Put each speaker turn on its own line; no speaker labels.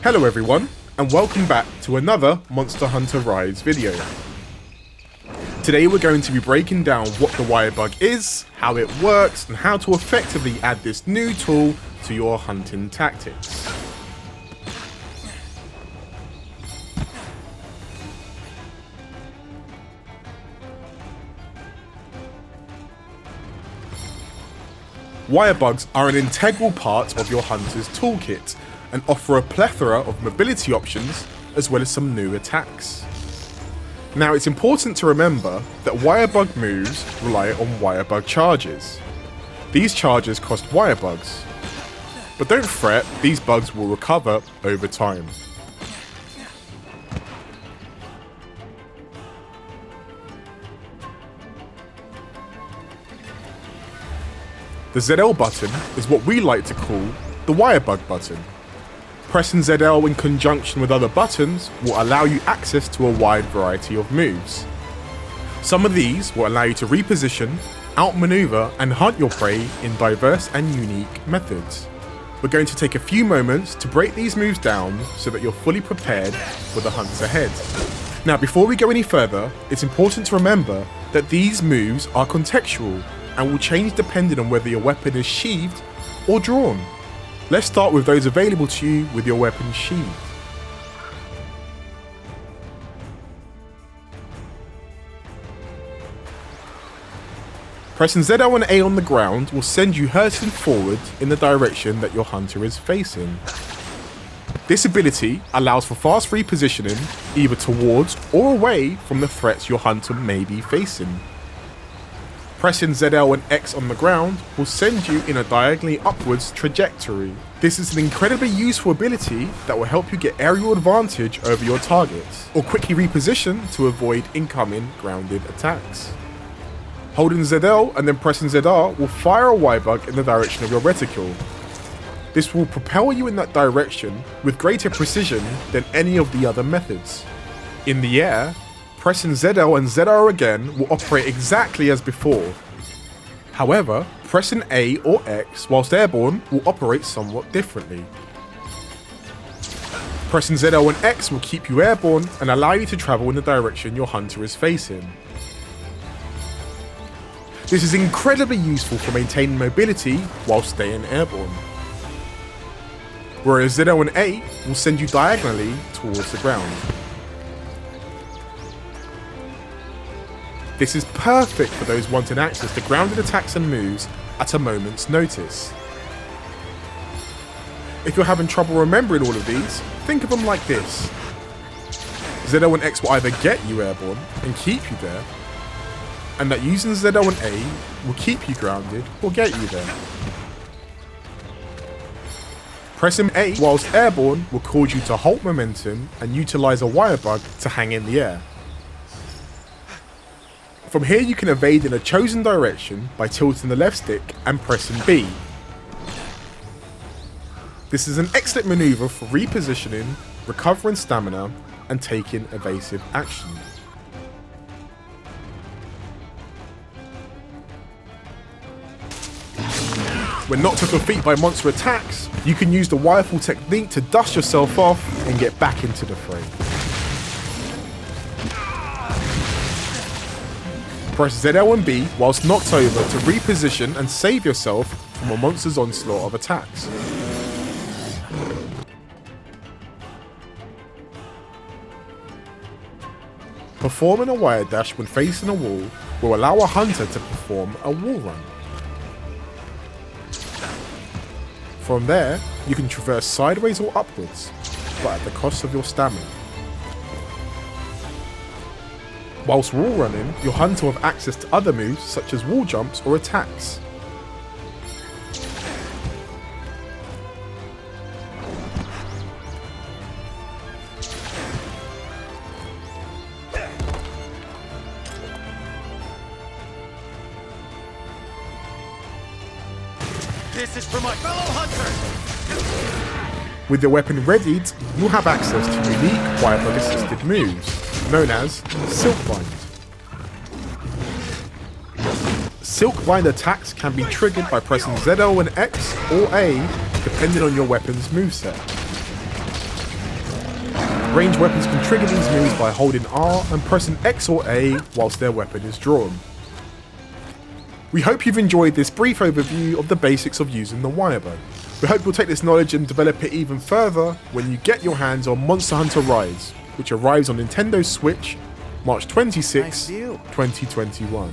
Hello everyone, and welcome back to another Monster Hunter Rise video. Today we're going to be breaking down what the Wirebug is, how it works, and how to effectively add this new tool to your hunting tactics. Wirebugs are an integral part of your hunter's toolkit and offer a plethora of mobility options as well as some new attacks. Now it's important to remember that Wirebug moves rely on Wirebug charges. These charges cost Wirebugs, but don't fret, these bugs will recover over time. The ZL button is what we like to call the Wirebug button. Pressing ZL in conjunction with other buttons will allow you access to a wide variety of moves. Some of these will allow you to reposition, outmaneuver and hunt your prey in diverse and unique methods. We're going to take a few moments to break these moves down so that you're fully prepared for the hunts ahead. Now before we go any further, it's important to remember that these moves are contextual and will change depending on whether your weapon is sheathed or drawn. Let's start with those available to you with your weapon sheathed. Pressing ZL and A on the ground will send you hurtling forward in the direction that your hunter is facing. This ability allows for fast repositioning either towards or away from the threats your hunter may be facing. Pressing ZL and X on the ground will send you in a diagonally upwards trajectory. This is an incredibly useful ability that will help you get aerial advantage over your targets, or quickly reposition to avoid incoming grounded attacks. Holding ZL and then pressing ZR will fire a Wirebug in the direction of your reticule. This will propel you in that direction with greater precision than any of the other methods. In the air, pressing ZL and ZR again will operate exactly as before. However, pressing A or X whilst airborne will operate somewhat differently. Pressing ZL and X will keep you airborne and allow you to travel in the direction your hunter is facing. This is incredibly useful for maintaining mobility while staying airborne. Whereas ZL and A will send you diagonally towards the ground. This is perfect for those wanting access to grounded attacks and moves at a moment's notice. If you're having trouble remembering all of these, think of them like this. ZL and X will either get you airborne and keep you there, and that using ZL and A will keep you grounded or get you there. Pressing A whilst airborne will cause you to halt momentum and utilise a Wirebug to hang in the air. From here you can evade in a chosen direction by tilting the left stick and pressing B. This is an excellent manoeuvre for repositioning, recovering stamina and taking evasive action. When knocked off your feet by monster attacks, you can use the wireful technique to dust yourself off and get back into the fray. Press ZL and B whilst knocked over to reposition and save yourself from a monster's onslaught of attacks. Performing a wire dash when facing a wall will allow a hunter to perform a wall run. From there, you can traverse sideways or upwards, but at the cost of your stamina. Whilst wall running, your hunter will have access to other moves such as wall jumps or attacks.
This is for my fellow hunters!
With your weapon readied, you'll have access to unique Wirebug assisted moves, known as Silkbind. Silkbind attacks can be triggered by pressing ZL and X or A depending on your weapon's moveset. Ranged weapons can trigger these moves by holding R and pressing X or A whilst their weapon is drawn. We hope you've enjoyed this brief overview of the basics of using the Wirebug. We hope you'll take this knowledge and develop it even further when you get your hands on Monster Hunter Rise, which arrives on Nintendo Switch March 26, 2021.